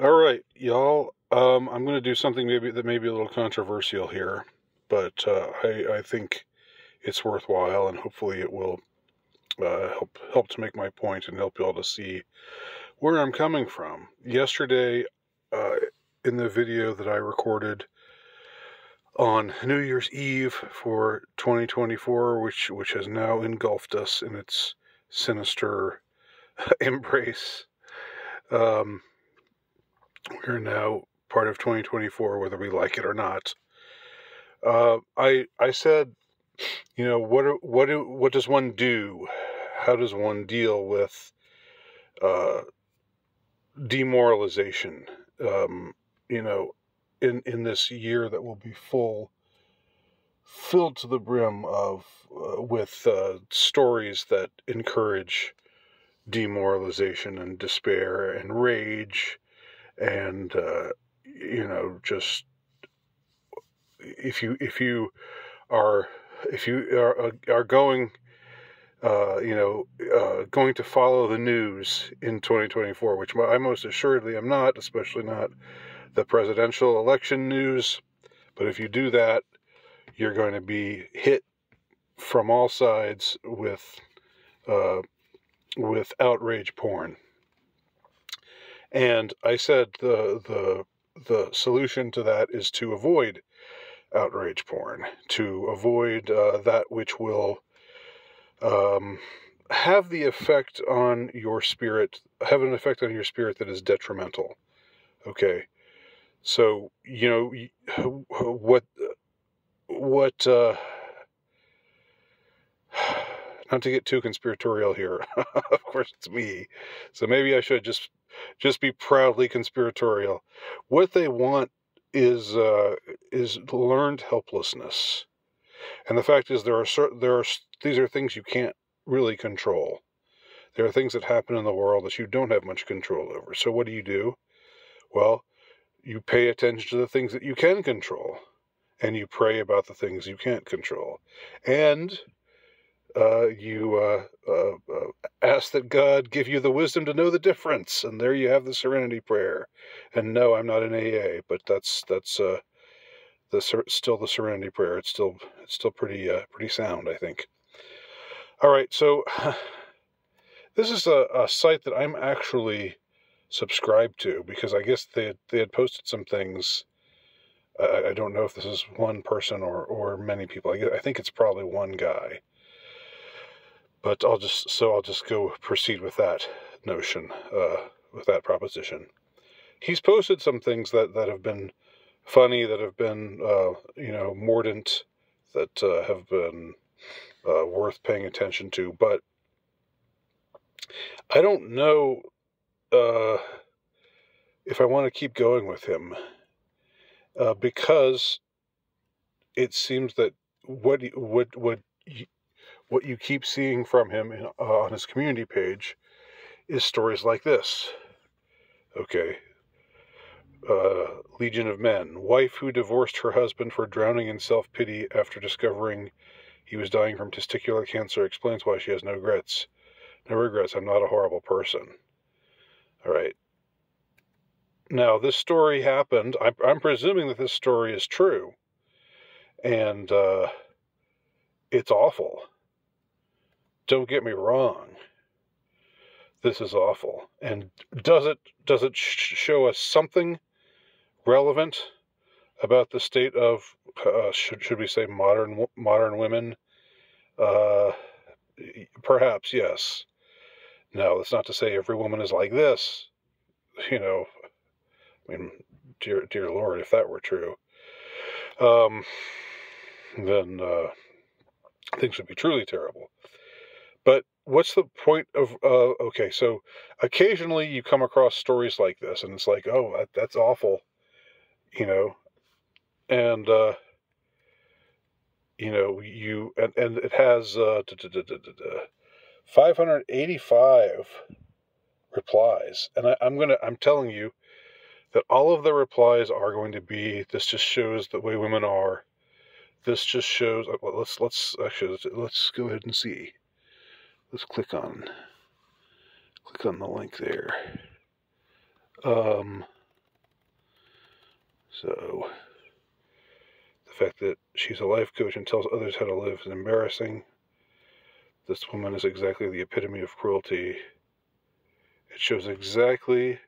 All right, y'all. I'm going to do something that may be a little controversial here, but I think it's worthwhile, and hopefully it will help to make my point and help y'all to see where I'm coming from. Yesterday, uh, in the video that I recorded on New Year's Eve for 2024, which has now engulfed us in its sinister embrace. We're now part of 2024, whether we like it or not. I said, what does one do? How does one deal with demoralization? Um, you know, in this year that will be filled to the brim of with stories that encourage demoralization and despair and rage and just if you are going going to follow the news in 2024, which I most assuredly am not, especially not the presidential election news. But if you do that, you're going to be hit from all sides with outrage porn. And I said the solution to that is to avoid outrage porn, to avoid that which will have the effect on your spirit, have an effect on your spirit that is detrimental. Okay, so what not to get too conspiratorial here. Of course, it's me, so maybe I should just be proudly conspiratorial. What they want is learned helplessness, and the fact is these are things you can't really control. There are things that happen in the world that you don't have much control over. So what do? Well, you pay attention to the things that you can control, and you pray about the things you can't control, and you ask that God give you the wisdom to know the difference, and there you have the Serenity Prayer. And no, I'm not an AA, but that's still the Serenity Prayer. It's still pretty sound, I think. All right, so this is a site that I'm actually subscribed to because I guess they had posted some things. I don't know if this is one person or many people. I think it's probably one guy. But I'll just go proceed with that notion, with that proposition. He's posted some things that have been funny, that have been mordant, that have been worth paying attention to. But I don't know if I want to keep going with him because it seems that what you keep seeing from him on his community page is stories like this. Okay. Legion of Men. Wife who divorced her husband for drowning in self-pity after discovering he was dying from testicular cancer explains why she has no regrets. No regrets. I'm not a horrible person. All right. Now, this story happened. I'm presuming that this story is true. And it's awful. Don't get me wrong. This is awful. And does it show us something relevant about the state of should we say modern women? Perhaps, yes. Now, that's not to say every woman is like this. I mean, dear Lord, if that were true, then things would be truly terrible. But what's the point of, okay, so occasionally you come across stories like this, and it's like, oh, that's awful, and, and it has 585 replies, and I'm telling you that all of the replies are going to be, this just shows the way women are. This just shows, let's go ahead and see. Let's click on the link there. So, the fact that she's a life coach and tells others how to live is embarrassing. This woman is exactly the epitome of cruelty. It shows exactly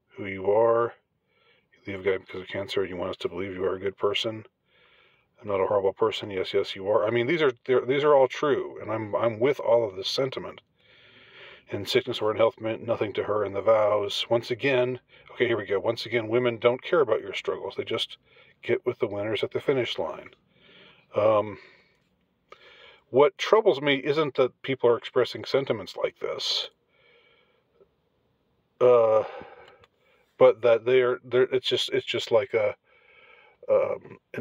who you are. You leave a guy because of cancer and you want us to believe you are a good person. I'm not a horrible person. Yes, you are. I mean, these are all true, and I'm with all of this sentiment. In sickness or in health meant nothing to her in the vows. Once again, okay, here we go. Once again, women don't care about your struggles. They just get with the winners at the finish line. What troubles me isn't that people are expressing sentiments like this, but that it's just like an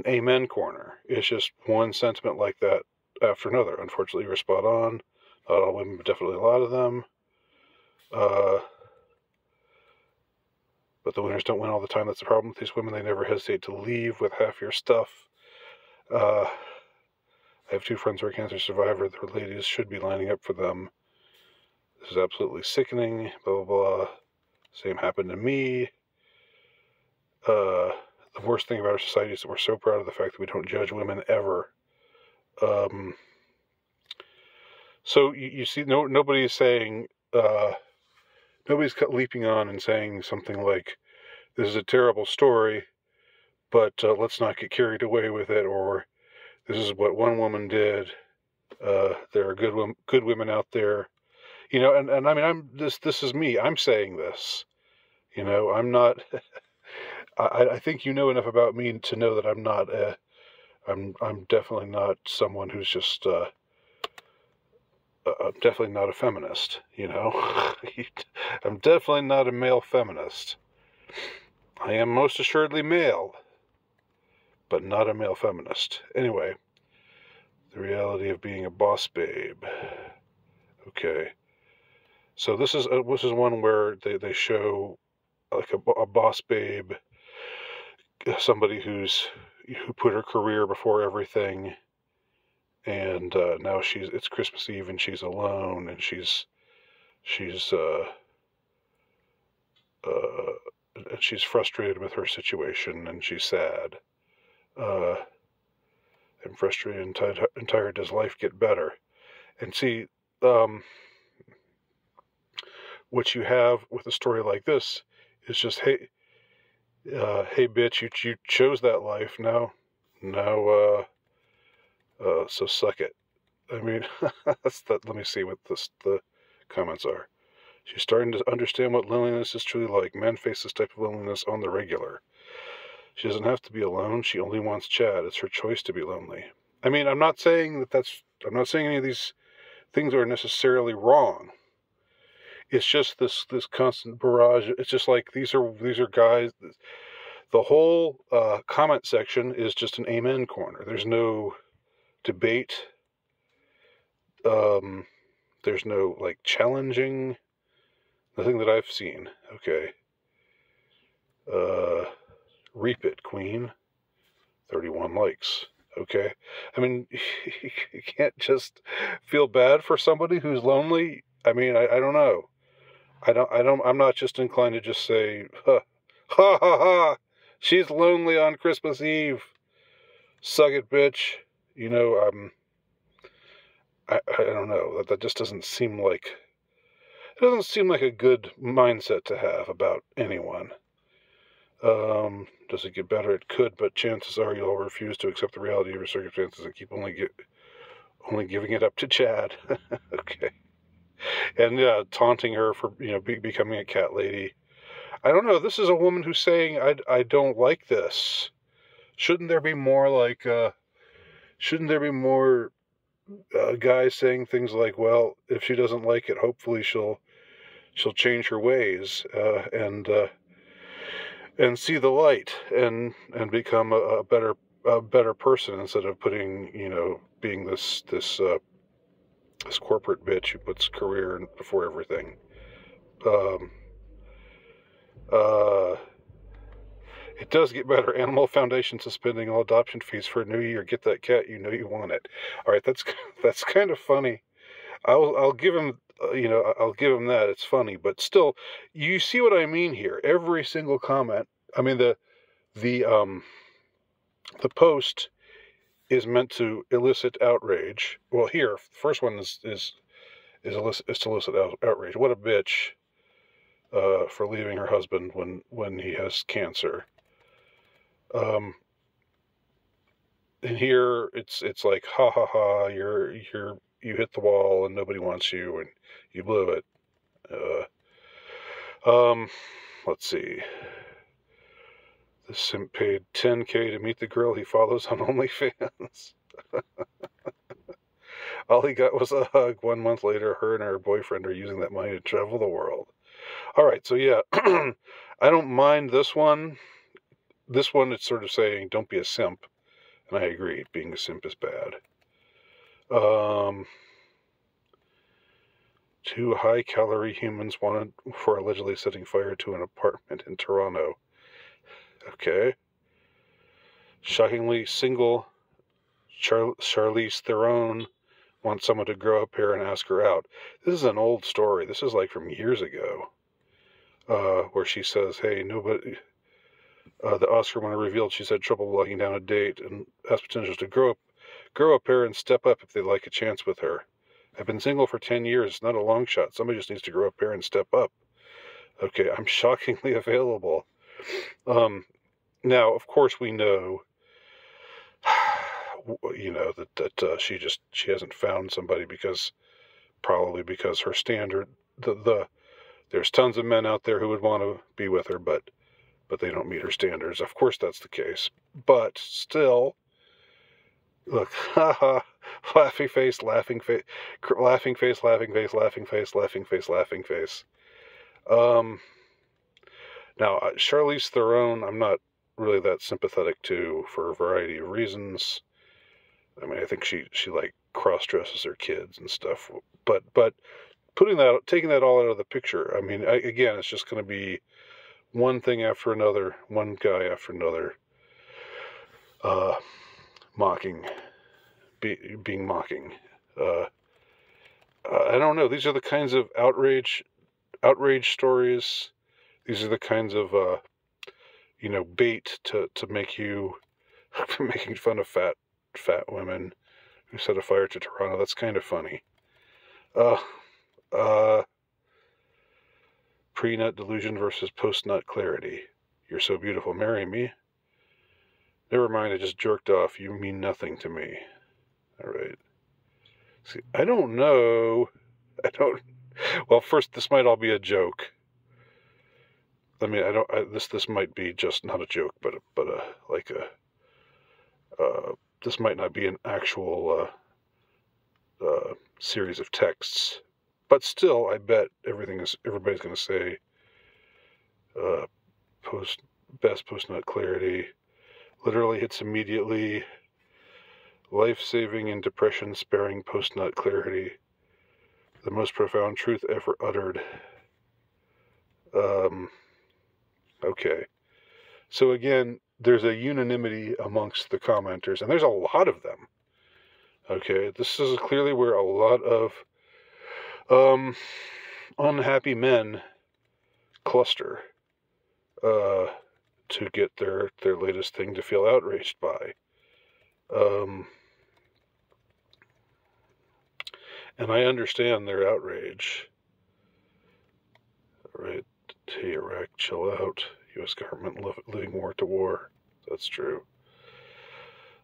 amen corner. It's just one sentiment like that after another. Unfortunately, you're spot on. Not all women, but definitely a lot of them. But the winners don't win all the time. That's the problem with these women. They never hesitate to leave with half your stuff. I have 2 friends who are cancer survivors. Their ladies should be lining up for them. This is absolutely sickening. Blah, blah, blah. Same happened to me. The worst thing about our society is that we're so proud of the fact that we don't judge women ever. So you see, nobody's saying, nobody's leaping on and saying something like, this is a terrible story, but let's not get carried away with it, or this is what one woman did. There are good women out there, and I mean, this is me. I'm saying this, I'm not, I think you know enough about me to know that I'm not, I'm definitely not someone who's just, I'm definitely not a feminist, I'm definitely not a male feminist. I am most assuredly male, but not a male feminist. Anyway, the reality of being a boss babe. Okay. So this is one where they show like a boss babe, somebody who put her career before everything, and now it's Christmas Eve and she's alone, and she's frustrated with her situation, and she's sad. I'm frustrated and tired. Does life get better? And see, what you have with a story like this is just, hey bitch, you chose that life. Now, so suck it. I mean, let me see what the comments are. She's starting to understand what loneliness is truly like. Men face this type of loneliness on the regular. She doesn't have to be alone. She only wants Chad. It's her choice to be lonely. I mean, I'm not saying I'm not saying any of these things are necessarily wrong. It's just this constant barrage. It's just like these are guys. The whole comment section is just an amen corner. There's no debate. There's no like challenging. Nothing that I've seen. Okay. Reap it, Queen. 31 likes. Okay. I mean, you can't just feel bad for somebody who's lonely. I mean, I don't know. I'm not just inclined to just say, ha ha ha, she's lonely on Christmas Eve. Suck it, bitch. I don't know. That just doesn't seem like, a good mindset to have about anyone. Does it get better? It could, but chances are you'll refuse to accept the reality of your circumstances and keep only giving it up to Chad. Okay. And taunting her for becoming a cat lady. I don't know. This is a woman who's saying I don't like this. Shouldn't there be more like? Shouldn't there be more guys saying things like, well, if she doesn't like it, hopefully she'll change her ways and see the light and become a better person, instead of being this corporate bitch who puts career before everything. It does get better. Animal Foundation suspending all adoption fees for a new year. Get that cat. You know you want it. All right, that's kind of funny. I'll give him. I'll give him that. It's funny, but still, you see what I mean here. Every single comment. I mean, the The post is meant to elicit outrage. Well, here, the first one is to elicit outrage. What a bitch for leaving her husband when he has cancer. And here it's like, ha ha ha, you hit the wall and nobody wants you and you blew it. Let's see. The simp paid $10K to meet the girl he follows on OnlyFans. All he got was a hug. 1 month later, her and her boyfriend are using that money to travel the world. All right, so yeah, I don't mind this one. This one, it's sort of saying, don't be a simp. And I agree, being a simp is bad. 2 high-calorie humans wanted for allegedly setting fire to an apartment in Toronto. Okay. Shockingly, single Charlize Theron wants someone to grow a pair and ask her out. This is an old story. This is like from years ago, where she says, hey, nobody... the Oscar winner revealed she's had trouble locking down a date and asked potentials to grow a pair and step up if they'd like a chance with her. I've been single for 10 years. It's not a long shot. Somebody just needs to grow a pair and step up. Okay, I'm shockingly available. Now, of course, we know, that she hasn't found somebody probably because her standard, there's tons of men out there who would want to be with her, but they don't meet her standards. Of course, that's the case. But still, look, haha, laughing face, laughing face, laughing face, laughing face, laughing face, laughing face, laughing face. Now, Charlize Theron, I'm not really that sympathetic to for a variety of reasons. I mean, I think she like cross-dresses her kids and stuff. But taking that all out of the picture, I mean, again, it's just going to be one thing after another, one guy after another, being mocking. I don't know. These are the kinds of outrage stories. These are the kinds of, bait to make you making fun of fat women who set a fire to Toronto. That's kind of funny. Pre-nut delusion versus post-nut clarity. You're so beautiful. Marry me. Never mind, I just jerked off. You mean nothing to me. All right. See, I don't know. Well, first, this might all be a joke. I mean, this might be just not a joke, but this might not be an actual series of texts. But still, I bet everybody's going to say best post-nut clarity. Literally hits immediately. Life-saving and depression-sparing post-nut clarity. The most profound truth ever uttered. Okay. So again, there's a unanimity amongst the commenters, and there's a lot of them. Okay, this is clearly where a lot of unhappy men cluster to get their latest thing to feel outraged by. And I understand their outrage. All right, hey Iraq, chill out. U.S. government living war to war. That's true.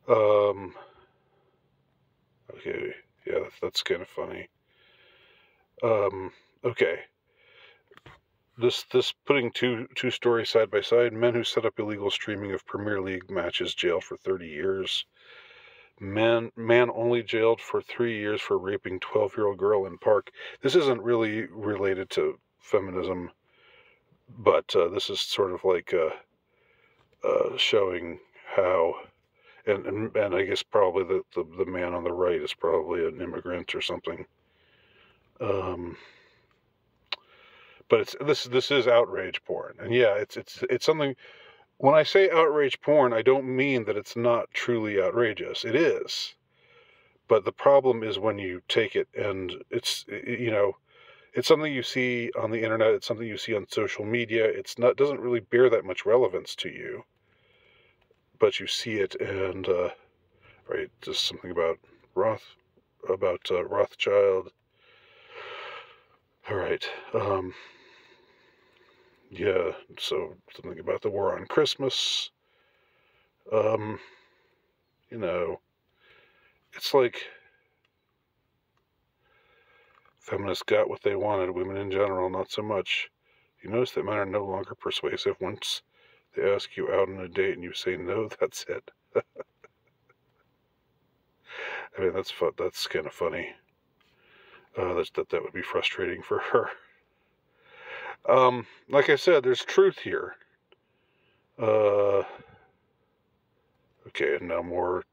Okay, yeah, that's kind of funny. Okay. This putting two stories side by side. Men who set up illegal streaming of Premier League matches jailed for 30 years. Man only jailed for 3 years for raping 12-year-old girl in park. This isn't really related to feminism, but this is sort of like showing how, and I guess probably the man on the right is probably an immigrant or something. But this is outrage porn, and yeah, it's something. When I say outrage porn, I don't mean that it's not truly outrageous. It is, but the problem is when you take it and it's something you see on the internet. It's something you see on social media. Doesn't really bear that much relevance to you. but you see it, and right, just something about Rothschild. All right, yeah, so something about the war on Christmas. You know, it's like feminists got what they wanted, women in general, not so much. You notice that men are no longer persuasive once they ask you out on a date and you say no, that's it. I mean, that's fun. That's kind of funny. That would be frustrating for her. Like I said, there's truth here. Okay, and now more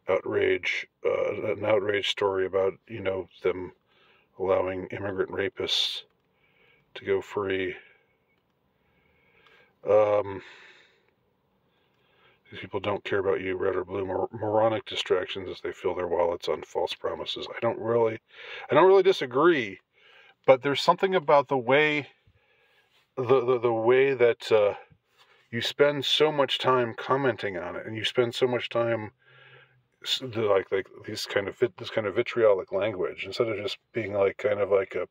outrage. An outrage story about, them allowing immigrant rapists to go free. These people don't care about you, red or blue. Moronic distractions as they fill their wallets on false promises. I don't really disagree, but there's something about the way that you spend so much time commenting on it, and you spend so much time like this kind of vitriolic language, instead of just being like kind of like a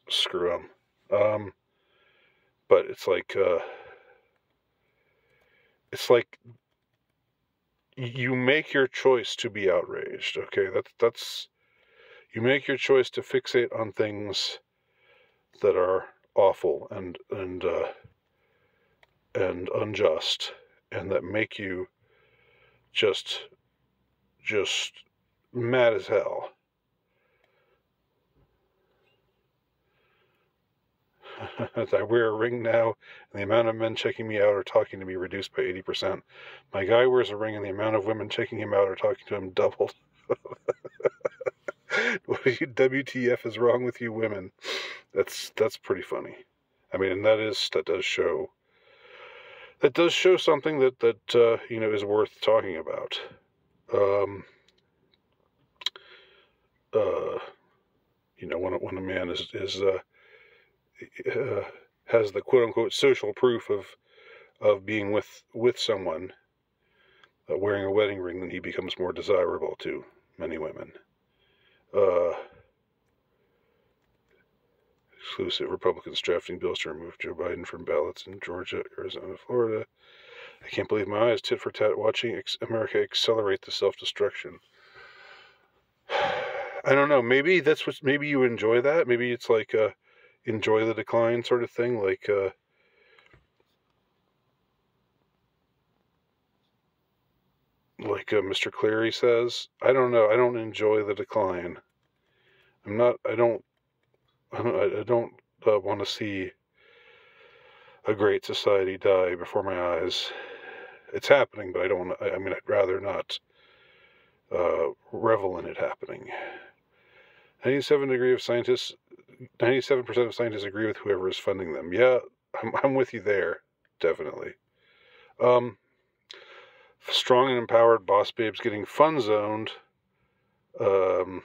screw them. But it's like you make your choice to be outraged. Okay, that's you make your choice to fixate on things that are awful and unjust, and that make you just mad as hell. I wear a ring now, and the amount of men checking me out or talking to me reduced by 80%. My guy wears a ring, and the amount of women checking him out or talking to him doubled. WTF is wrong with you women? That's pretty funny. I mean, and that does show something that is worth talking about. When a man has the quote unquote social proof of being with someone wearing a wedding ring, then he becomes more desirable to many women. Exclusive Republicans drafting bills to remove Joe Biden from ballots in Georgia, Arizona, Florida. I can't believe my eyes, tit for tat, watching America accelerate the self-destruction. I don't know. Maybe maybe you enjoy that. Maybe it's like enjoy the decline sort of thing. Like Mr. Cleary says. I don't know. I don't enjoy the decline. I don't want to see a great society die before my eyes. It's happening, but I'd rather not revel in it happening. 97% of scientists agree with whoever is funding them. Yeah, I'm with you there, definitely. Strong and empowered boss babes getting fun zoned. I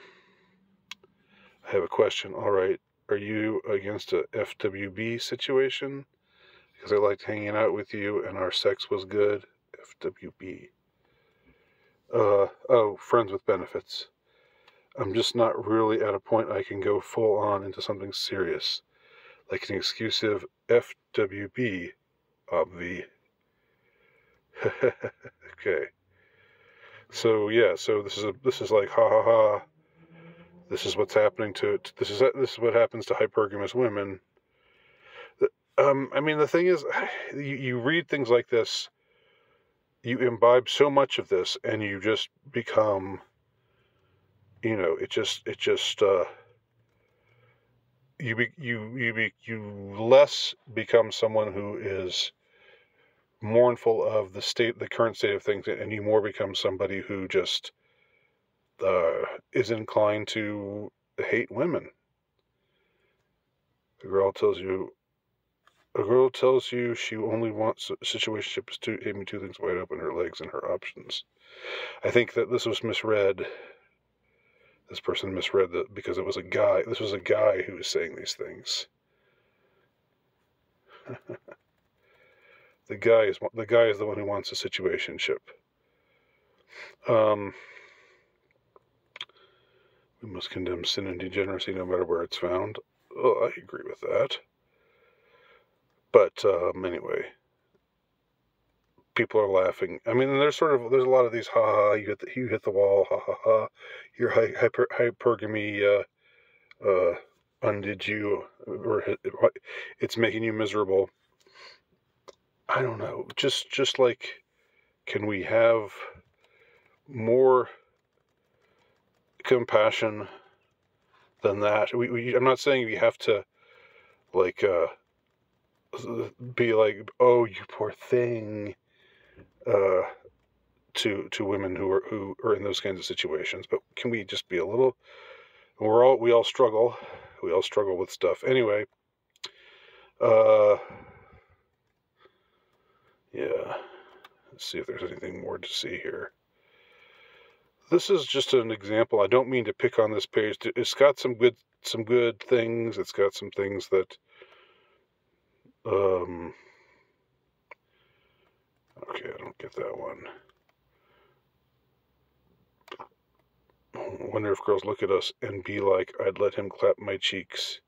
have a question. All right, are you against a FWB situation? Because I liked hanging out with you and our sex was good. FWB. Friends with benefits. I'm just not really at a point I can go full on into something serious, like an exclusive FWB, obvi. Okay. So yeah, so this is like ha ha ha. This is what's happening this is what happens to hypergamous women. I mean, the thing is, you read things like this, you imbibe so much of this, and you just become, you less become someone who is mournful of the current state of things, and you more become somebody who just is inclined to hate women. A girl tells you she only wants situationships to aiming two things wide open, her legs and her options. I think that this was misread. This person misread that because it was a guy. This was a guy who was saying these things. The guy is the one who wants a situationship. We must condemn sin and degeneracy no matter where it's found. Oh, I agree with that. But anyway, people are laughing. I mean, there's a lot of these ha ha. You hit the wall, ha ha ha. Your hypergamy undid you, or it's making you miserable. I don't know. Just like, can we have more compassion than that? I'm not saying we have to like be like, oh, you poor thing, to women who are in those kinds of situations. But can we just be a little? We all struggle. We all struggle with stuff. Anyway, yeah. Let's see if there's anything more to see here. This is just an example. I don't mean to pick on this page. It's got some good things. It's got some things that okay, I don't get that one. I wonder if girls look at us and be like, I'd let him clap my cheeks.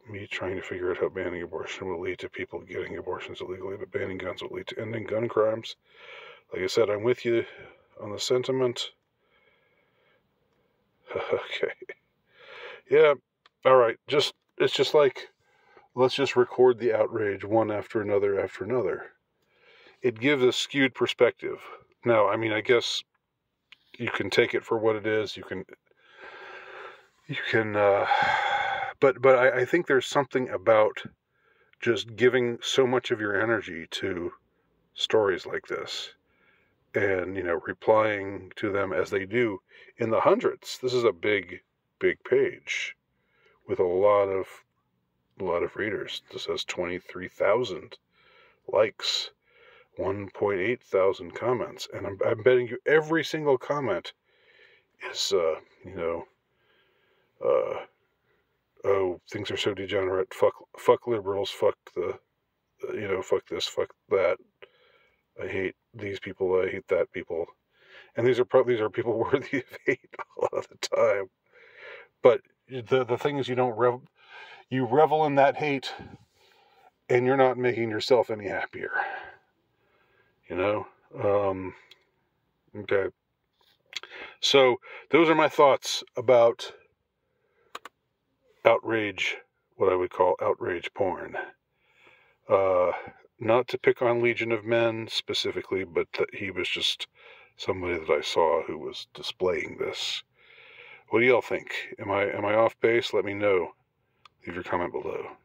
Me trying to figure out how banning abortion will lead to people getting abortions illegally, but banning guns will lead to ending gun crimes. Like I said, I'm with you on the sentiment. Okay. Yeah. All right. It's just like, let's just record the outrage one after another after another. It gives a skewed perspective. Now, I mean, I guess you can take it for what it is. You can, but I think there's something about just giving so much of your energy to stories like this, and replying to them as they do in the hundreds. This is a big page with a lot of readers. This has 23,000 likes, 1.8 thousand comments, and I'm betting you every single comment is oh, things are so degenerate, fuck liberals, fuck fuck this, fuck that, I hate these people, I hate that people. And these are people worthy of hate a lot of the time. But the thing is, you revel in that hate, and you're not making yourself any happier. Okay. So those are my thoughts about outrage, what I would call outrage porn. Not to pick on Legion of Men specifically, but that he was just somebody that I saw who was displaying this. What do y'all think? Am I off base? Let me know. Leave your comment below.